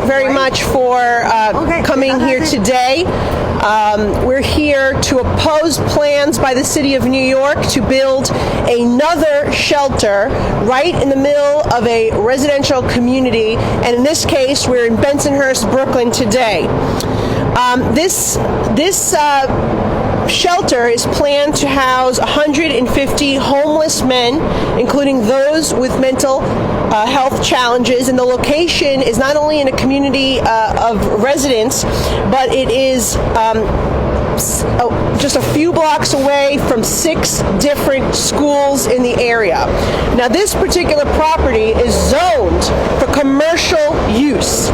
very much for coming here today. We're here to oppose plans by the City of New York to build another shelter right in the middle of a residential community, and in this case, we're in Bensonhurst, Brooklyn today. This shelter is planned to house 150 homeless men, including those with mental health challenges, and the location is not only in a community of residents, but it is just a few blocks away from 6 different schools in the area. Now, this particular property is zoned for commercial use.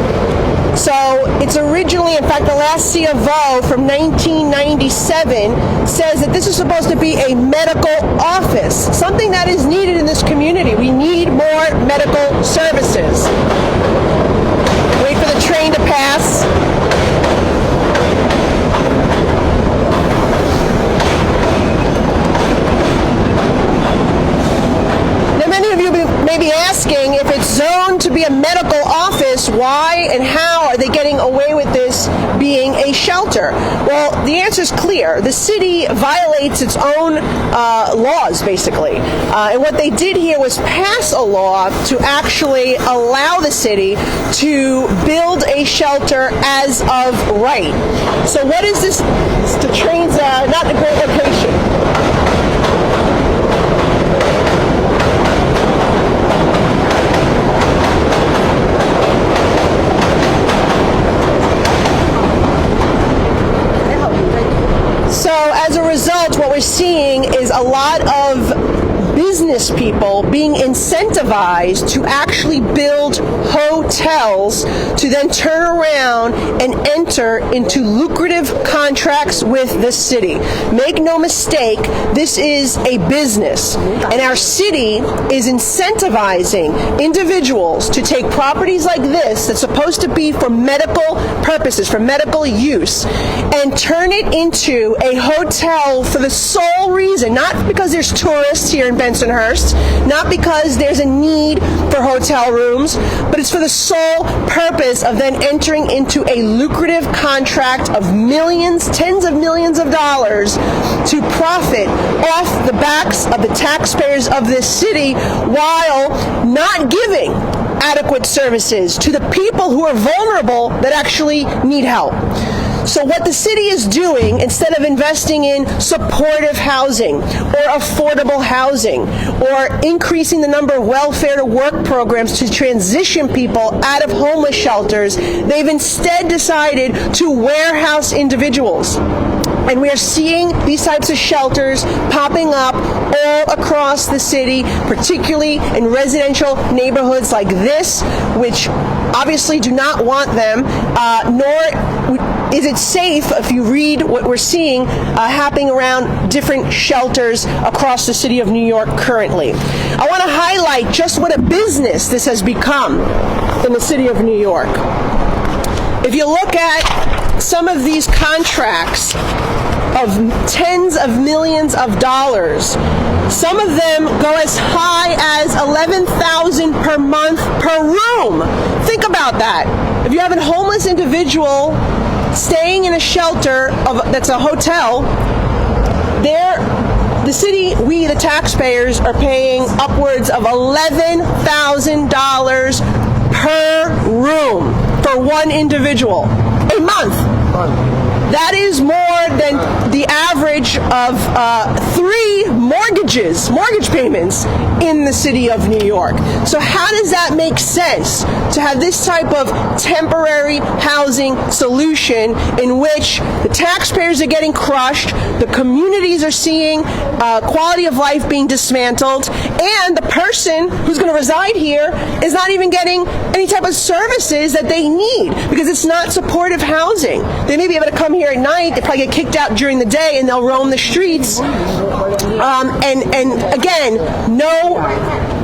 So it's originally, in fact, the last C of O from 1997 says that this is supposed to be a medical office, something that is needed in this community. We need more medical services. Wait for the train to pass. Now, many of you may be asking, if it's zoned to be a medical office, why and how are they getting away with this being a shelter? Well, the answer is clear. The city violates its own laws, basically. And what they did here was pass a law to actually allow the city to build a shelter as of right. So what is this? The train's not a great location. So as a result, what we're seeing is a lot of business people being incentivized to actually build hotels to then turn around and enter into lucrative contracts with the city. Make no mistake, this is a business, and our city is incentivizing individuals to take properties like this that's supposed to be for medical purposes, for medical use, and turn it into a hotel for the sole reason, not because there's tourists here in Bensonhurst, not because there's a need for hotel rooms, but it's for the sole purpose of then entering into a lucrative contract of millions, tens of millions of dollars to profit off the backs of the taxpayers of this city while not giving adequate services to the people who are vulnerable that actually need help. So what the city is doing, instead of investing in supportive housing or affordable housing or increasing the number of welfare to work programs to transition people out of homeless shelters, they've instead decided to warehouse individuals. And we are seeing these types of shelters popping up all across the city, particularly in residential neighborhoods like this, which obviously do not want them, nor is it safe if you read what we're seeing happening around different shelters across the city of New York currently. I want to highlight just what a business this has become in the city of New York. If you look at some of these contracts of tens of millions of dollars, some of them go as high as $11,000 per month per room. Think about that. If you have a homeless individual staying in a shelter that's a hotel, the city, we the taxpayers, are paying upwards of $11,000 per room for one individual a month. That is more than the average of 3 mortgage payments in the city of New York. So how does that make sense to have this type of temporary housing solution in which the taxpayers are getting crushed, the communities are seeing quality of life being dismantled, and the person who's going to reside here is not even getting any type of services that they need because it's not supportive housing. They may be able to come here at night, they probably get kicked out during the day, and they'll roam the streets. And again, no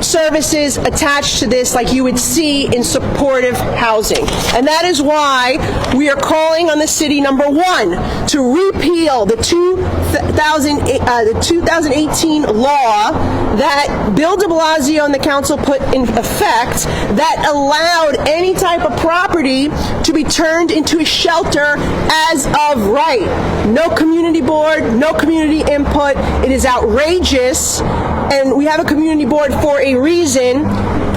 services attached to this like you would see in supportive housing. And that is why we are calling on the city, number one, to repeal the 2018 law that Bill de Blasio and the council put in effect that allowed any type of property to be turned into a shelter as of right. No community board, no community input. It is outrageous, and we have a community board for a reason,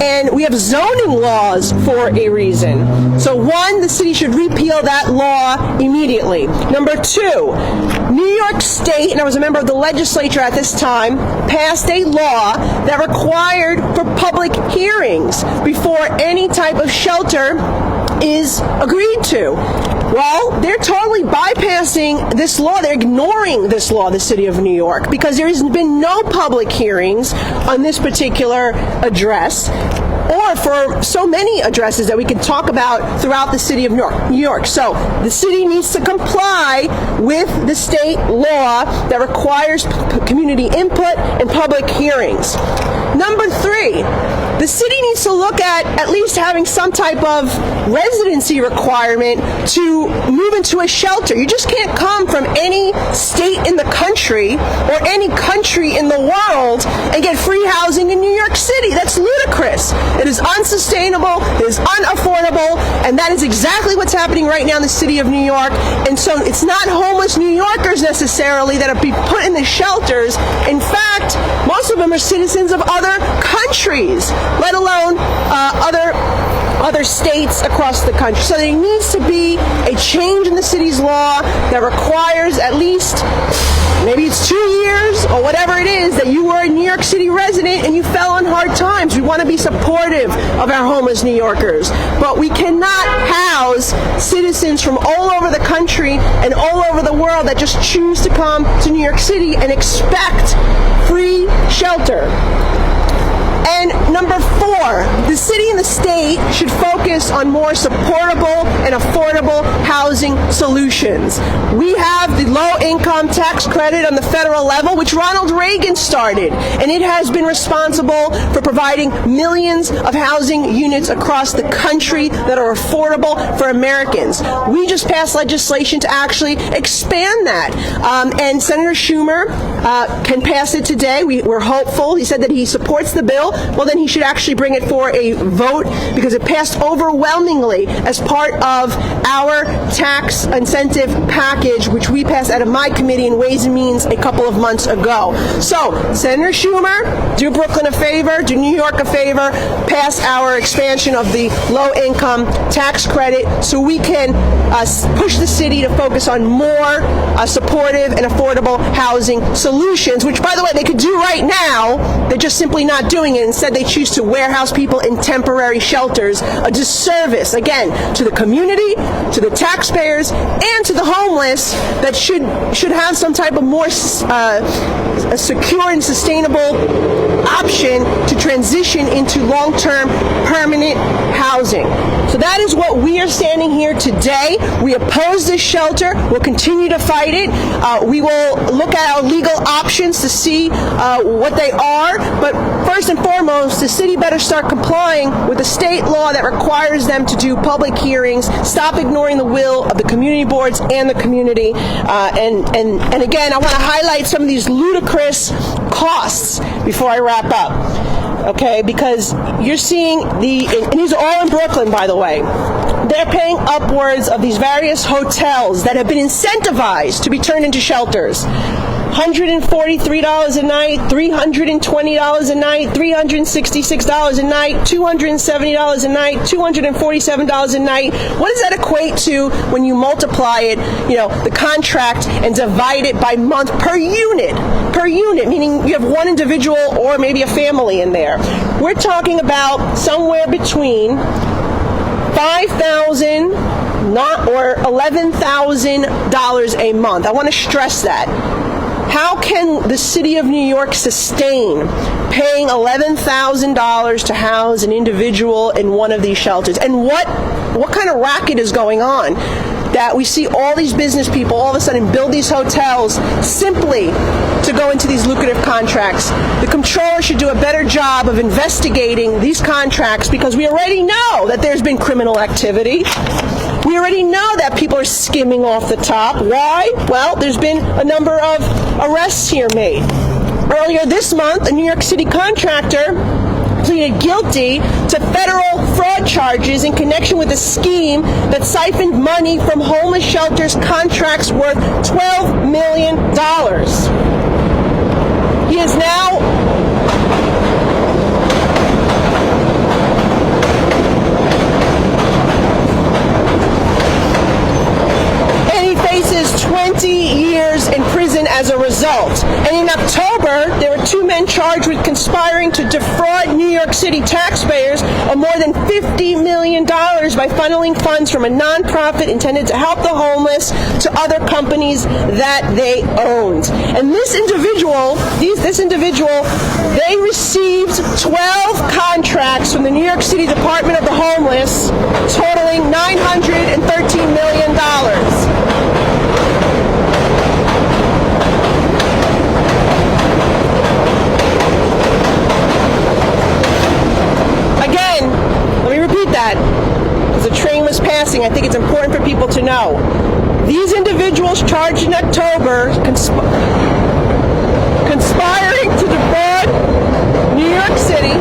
and we have zoning laws for a reason. So one, the city should repeal that law immediately. Number two, New York State, and I was a member of the legislature at this time, passed a law that required for public hearings before any type of shelter is agreed to. Well, they're totally bypassing this law. They're ignoring this law, the city of New York, because there has been no public hearings on this particular address, or for so many addresses that we can talk about throughout the city of New York. So the city needs to comply with the state law that requires community input and public hearings. Number three, the city needs to look at least having some type of residency requirement to move into a shelter. You just can't come from any state in the country or any country in the world and get free housing in New York City. That's ludicrous. It is unsustainable, it is unaffordable, and that is exactly what's happening right now in the city of New York. And so it's not homeless New Yorkers necessarily that are being put in the shelters. In fact, most of them are citizens of other countries, let alone other states across the country. So there needs to be a change in the city's law that requires at least, maybe it's 2 years or whatever it is, that you were a New York City resident and you fell on hard times. We want to be supportive of our homeless New Yorkers, but we cannot house citizens from all over the country and all over the world that just choose to come to New York City and expect free shelter. And number four, the city and the state should focus on more supportable and affordable housing solutions. We have the low-income tax credit on the federal level, which Ronald Reagan started, and it has been responsible for providing millions of housing units across the country that are affordable for Americans. We just passed legislation to actually expand that, and Senator Schumer can pass it today. We're hopeful. He said that he supports the bill. Well, then he should actually bring it for a vote, because it passed overwhelmingly as part of our tax incentive package, which we passed out of my committee in Ways and Means a couple of months ago. So, Senator Schumer, do Brooklyn a favor, do New York a favor, pass our expansion of the low-income tax credit so we can push the city to focus on more supportive and affordable housing solutions, which, by the way, they could do right now. They're just simply not doing it. Instead, they choose to warehouse people in temporary shelters, a disservice, again, to the community, to the taxpayers, and to the homeless that should have some type of more a secure and sustainable option to transition into long-term permanent housing. So that is what we are standing here today. We oppose this shelter. We'll continue to fight it. We will look at our legal options to see what they are. But first and foremost, the city better start complying with the state law that requires them to do public hearings, stop ignoring the will of the community boards and the community. And again, I want to highlight some of these ludicrous costs before I wrap up. Okay, because you're seeing and these are all in Brooklyn, by the way. They're paying upwards of these various hotels that have been incentivized to be turned into shelters. $143 a night, $320 a night, $366 a night, $270 a night, $247 a night. What does that equate to when you multiply it, the contract, and divide it by month per unit, meaning you have one individual or maybe a family in there. We're talking about somewhere between $5,000 or $11,000 a month. I want to stress that. How can the city of New York sustain paying $11,000 to house an individual in one of these shelters? And what kind of racket is going on that we see all these business people all of a sudden build these hotels simply to go into these lucrative contracts? The comptroller should do a better job of investigating these contracts, because we already know that there's been criminal activity. We already know that people are skimming off the top. Why? Well, there's been a number of arrests here made. Earlier this month, a New York City contractor pleaded guilty to federal fraud charges in connection with a scheme that siphoned money from homeless shelters contracts worth $12 million. He is now faces 20 years in prison as a result. And in October, there were 2 men charged with conspiring to defraud New York City taxpayers of more than $50 million by funneling funds from a nonprofit intended to help the homeless to other companies that they owned. And this individual, they received 12 contracts from the New York City Department of the Homeless, totaling $913 million. Again, let me repeat that, because the train was passing. I think it's important for people to know. These individuals charged in October conspiring to defraud New York City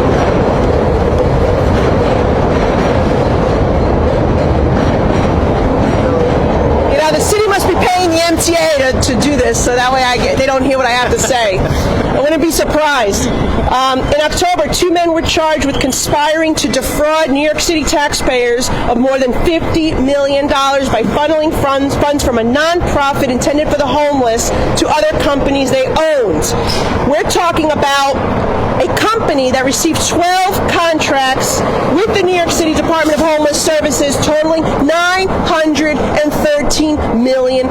the city must be paying the MTA to do this, so that way they don't hear what I have to say. I wouldn't be surprised. In October, 2 men were charged with conspiring to defraud New York City taxpayers of more than $50 million by funneling funds from a nonprofit intended for the homeless to other companies they owned. We're talking about a company that received 12 contracts with the New York City Department of Homeless Services totaling $913 million.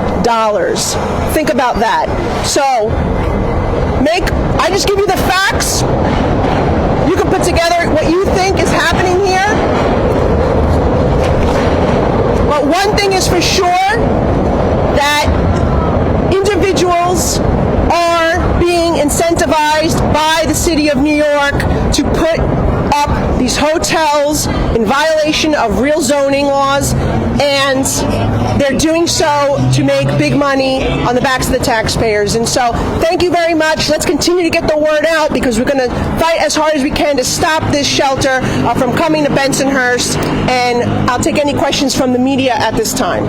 Think about that. So, I just give you the facts. You can put together what you think is happening here. But one thing is for sure, that individuals are being incentivized by the city of New York to put up these hotels in violation of real zoning laws, and they're doing so to make big money on the backs of the taxpayers. And so thank you very much. Let's continue to get the word out, because we're going to fight as hard as we can to stop this shelter from coming to Bensonhurst, and I'll take any questions from the media at this time.